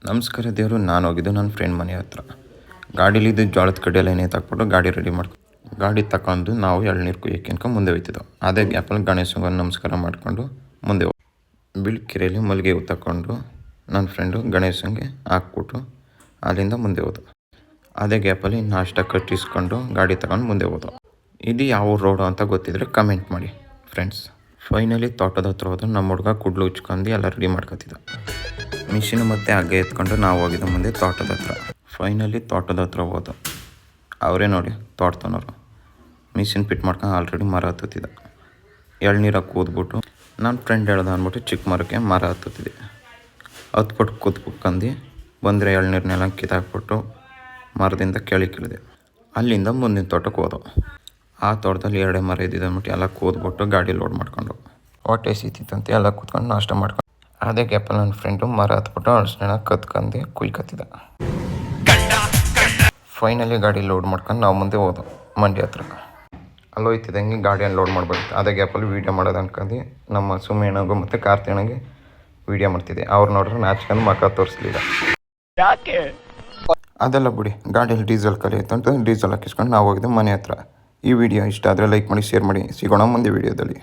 ನಮಸ್ಕಾರ ದೇವರು. ನಾನು ಹೋಗಿದ್ದು ನನ್ನ ಫ್ರೆಂಡ್ ಮನೆ ಹತ್ರ. ಗಾಡೀಲಿದ್ದು ಜೋಳದ ಕಡ್ಡಿಯೆಲ್ಲ ನೇತಾಕ್ಬಿಟ್ಟು ಗಾಡಿ ರೆಡಿ ಮಾಡ್ಕೊಂಡು ಗಾಡಿ ತಗೊಂಡು ನಾವು ಎಳ್ನೀರು ಕುಯ್ಯಕ್ಕೆ ಮುಂದೆ ಹೋಗ್ತಿದ್ದೆವು. ಅದೇ ಗ್ಯಾಪಲ್ಲಿ ಗಣೇಶಂಗೆ ನಮಸ್ಕಾರ ಮಾಡಿಕೊಂಡು ಮುಂದೆ ಬಿಳ್ಕೆರೆಯಲ್ಲಿ ಮಲ್ಲಿಗೆ ಹೂ ತಗೊಂಡು ನನ್ನ ಫ್ರೆಂಡು ಗಣೇಶಂಗೆ ಹಾಕ್ಬಿಟ್ಟು ಅಲ್ಲಿಂದ ಮುಂದೆ ಹೋದ. ಅದೇ ಗ್ಯಾಪಲ್ಲಿ ನಾಷ್ಟ ಕಟ್ಟಿಸ್ಕೊಂಡು ಗಾಡಿ ತಗೊಂಡು ಮುಂದೆ ಹೋದ. ಇದು ಯಾವ ರೋಡು ಅಂತ ಗೊತ್ತಿದ್ರೆ ಕಮೆಂಟ್ ಮಾಡಿ ಫ್ರೆಂಡ್ಸ್. ಫೈನಲಿ ತೋಟದ ಹತ್ರ ಹೋದ್ರೆ ನಮ್ಮ ಹುಡುಗ ಕುಡ್ಲು ಉಚ್ಕೊಂಡು ಎಲ್ಲ ರೆಡಿ ಮಾಡ್ಕೊತಿದ್ದ. ಮಿಷಿನ್ ಮತ್ತು ಹಗ್ಗ ಎತ್ಕೊಂಡು ನಾವು ಹೋಗಿದ್ದ ಮುಂದೆ ತೋಟದ ಹತ್ರ. ಫೈನಲಿ ತೋಟದ ಹತ್ರ ಹೋದ. ಅವರೇ ನೋಡಿ ತೋಟದನವರು ಮಿಷಿನ್ ಫಿಟ್ ಮಾಡ್ಕೊಂಡು ಆಲ್ರೆಡಿ ಮರ ಹತ್ತುತ್ತಿದ್ದ. ಎಳ್ನೀರಾಗಿ ಕೂದ್ಬಿಟ್ಟು ನನ್ನ ಫ್ರೆಂಡ್ ಹೇಳ್ದ ಅಂದ್ಬಿಟ್ಟು ಚಿಕ್ಕ ಮರಕ್ಕೆ ಮರ ಹತ್ತುತ್ತಿದ್ದೆ. ಹತ್ಬಿಟ್ಟು ಕೂತ್ಕೊಂಡು ಬಂದರೆ ಎಳ್ನೀರನ್ನೆಲ್ಲ ಕಿತ್ತಾಕ್ಬಿಟ್ಟು ಮರದಿಂದ ಕೆಳಗಿಳಿದೆ. ಅಲ್ಲಿಂದ ಮುಂದಿನ ತೋಟಕ್ಕೆ ಹೋದವು. ಆ ತೋಟದಲ್ಲಿ ಎರಡೇ ಮರ ಇದ್ದಿದ್ದು ಅಂದ್ಬಿಟ್ಟು ಎಲ್ಲ ಕೂದ್ಬಿಟ್ಟು ಗಾಡಿ ಲೋಡ್ ಮಾಡ್ಕೊಂಡು ಹೊಟ್ಟೆ ಸೀತಿತ್ತಂತೆ ಎಲ್ಲ ಕೂತ್ಕೊಂಡು ನಾಷ್ಟ ಮಾಡ್ಕೊಂಡು ಅದೇ ಗ್ಯಾಪಲ್ಲಿ ನನ್ನ ಫ್ರೆಂಡು ಮರ ಹತ್ಬಿಟ್ಟು ಅಳಸಣ್ಣ ಕತ್ಕೊಂಡು ಕುಯ್ಕತ್ತಿದ್ದ. ಫೈನಲಿ ಗಾಡಿ ಲೋಡ್ ಮಾಡ್ಕೊಂಡು ನಾವು ಮುಂದೆ ಹೋದೋ ಮಂಡ್ಯ ಹತ್ರ. ಅಲ್ಲಿ ಹೋಯ್ತಿದ್ದಂಗೆ ಗಾಡಿಯನ್ನು ಲೋಡ್ ಮಾಡಬೇಕು. ಅದೇ ಗ್ಯಾಪಲ್ಲಿ ವೀಡಿಯೋ ಮಾಡೋದು ಅನ್ಕೊಂಡು ನಮ್ಮ ಸುಮೇಣಗೂ ಮತ್ತು ಕಾರ್ತಿಯಣ್ಣಗೆ ವೀಡಿಯೋ ಮಾಡ್ತಿದ್ದೆ. ಅವ್ರು ನೋಡ್ರೆ ನಾಚ್ಕೊಂಡು ಮಕ್ಕ ತೋರಿಸ್ಲಿಲ್ಲ. ಯಾಕೆ ಅದೆಲ್ಲ ಬಿಡಿ. ಗಾಡಿಯಲ್ಲಿ ಡೀಸೆಲ್ ಖಾಲಿ ಆಯ್ತು ಅಂತ ಡೀಸೆಲ್ ಹಾಕಿಸ್ಕೊಂಡು ನಾವು ಹೋಗಿದ್ದೆ ಮನೆ ಹತ್ರ. ಈ ವಿಡಿಯೋ ಇಷ್ಟ ಆದರೆ ಲೈಕ್ ಮಾಡಿ, ಶೇರ್ ಮಾಡಿ. ಸಿಗೋಣ ಮುಂದೆ ವಿಡಿಯೋದಲ್ಲಿ.